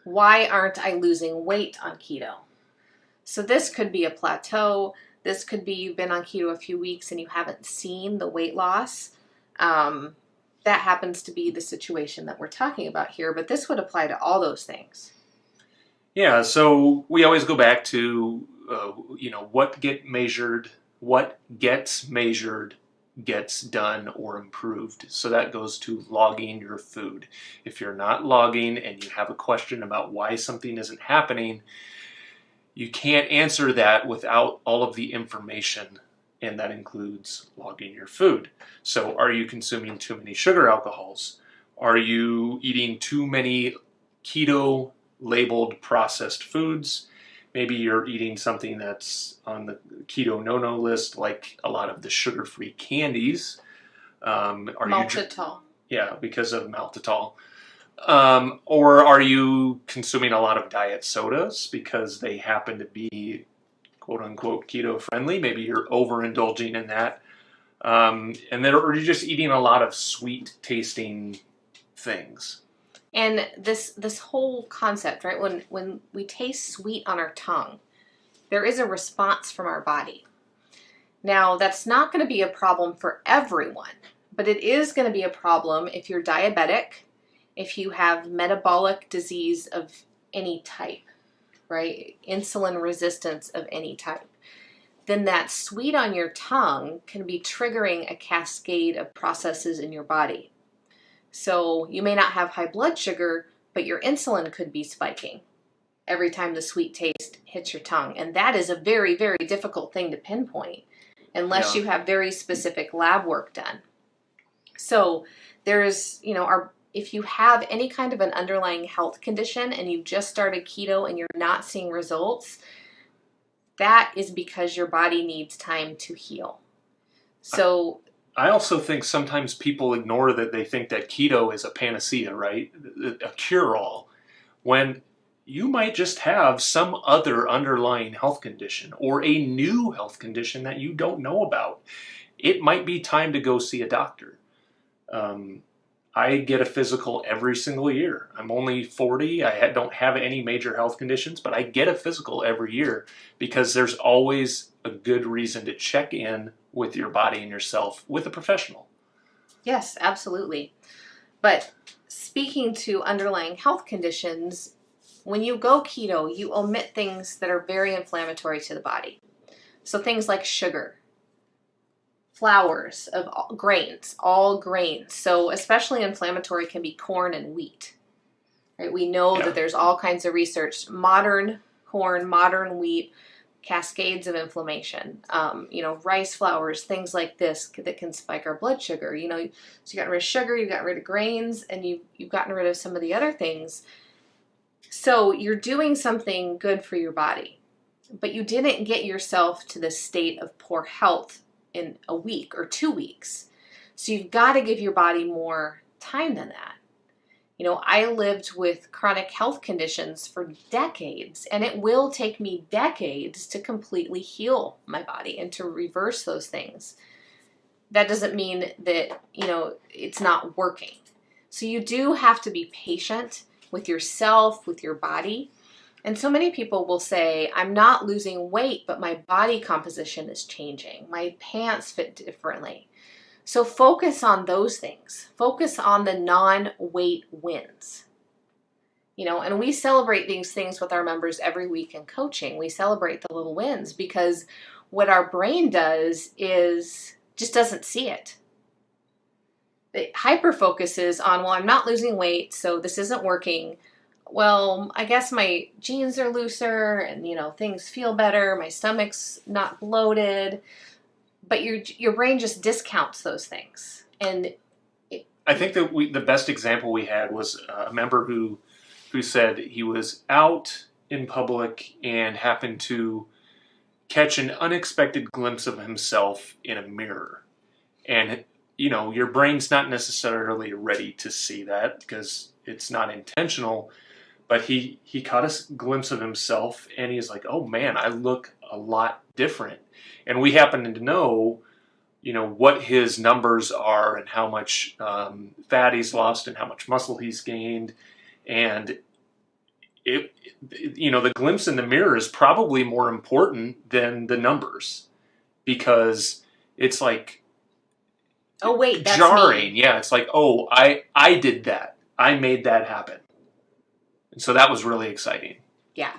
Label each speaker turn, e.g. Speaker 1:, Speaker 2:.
Speaker 1: Why aren't I losing weight on keto? So this could be a plateau. This could be you've been on keto a few weeks and you haven't seen the weight loss. That happens to be the situation that we're talking about here, but this would apply to all those things.
Speaker 2: Yeah, so we always go back to, what gets measured gets done or improved. So that goes to logging your food. If you're not logging and you have a question about why something isn't happening, you can't answer that without all of the information, and that includes logging your food. So are you consuming too many sugar alcohols? Are you eating too many keto labeled processed foods? Maybe you're eating something that's on the keto no-no list, like a lot of the sugar-free candies.
Speaker 1: Maltitol.
Speaker 2: Because of maltitol. Or are you consuming a lot of diet sodas because they happen to be quote-unquote keto-friendly? Maybe you're overindulging in that. Or you're just eating a lot of sweet-tasting things.
Speaker 1: And this whole concept, right? When we taste sweet on our tongue, there is a response from our body. Now, that's not going to be a problem for everyone, but it is going to be a problem if you're diabetic, if you have metabolic disease of any type, right? Insulin resistance of any type. Then that sweet on your tongue can be triggering a cascade of processes in your body. So you may not have high blood sugar, but your insulin could be spiking every time the sweet taste hits your tongue. And that is a very, very difficult thing to pinpoint unless you have very specific lab work done. So there's, if you have any kind of an underlying health condition and you've just started keto and you're not seeing results, that is because your body needs time to heal. So
Speaker 2: I also think sometimes people ignore that they think that keto is a panacea, right? A cure-all, when you might just have some other underlying health condition or a new health condition that you don't know about. It might be time to go see a doctor. I get a physical every single year. I'm only 40. I don't have any major health conditions, but I get a physical every year because there's always a good reason to check in with your body and yourself with a professional.
Speaker 1: Yes, absolutely. But speaking to underlying health conditions, when you go keto, you omit things that are very inflammatory to the body. So things like sugar, flours, of all grains. So especially inflammatory can be corn and wheat. Right? We know that there's all kinds of research. Modern corn, modern wheat, cascades of inflammation. Rice flours, things like this that can spike our blood sugar. So you got rid of sugar, you got rid of grains, and you've gotten rid of some of the other things. So you're doing something good for your body, but you didn't get yourself to the state of poor health in a week or 2 weeks. So you've got to give your body more time than that. I lived with chronic health conditions for decades, and it will take me decades to completely heal my body and to reverse those things. That doesn't mean that, it's not working. So you do have to be patient with yourself, with your body. And so many people will say, I'm not losing weight, but my body composition is changing. My pants fit differently. So focus on those things. Focus on the non-weight wins. And we celebrate these things with our members every week in coaching. We celebrate the little wins because what our brain does is just doesn't see it. It hyper focuses on, well, I'm not losing weight, so this isn't working. Well, I guess my jeans are looser and, things feel better. My stomach's not bloated. But your brain just discounts those things. And
Speaker 2: I think that the best example we had was a member who said he was out in public and happened to catch an unexpected glimpse of himself in a mirror. And, your brain's not necessarily ready to see that because it's not intentional. But he caught a glimpse of himself and he's like, oh man, I look a lot different. And we happen to know, what his numbers are and how much fat he's lost and how much muscle he's gained. And, the glimpse in the mirror is probably more important than the numbers, because it's like,
Speaker 1: oh wait, that's
Speaker 2: jarring.
Speaker 1: me.
Speaker 2: Yeah, it's like, oh, I did that. I made that happen. And so that was really exciting.
Speaker 1: Yeah.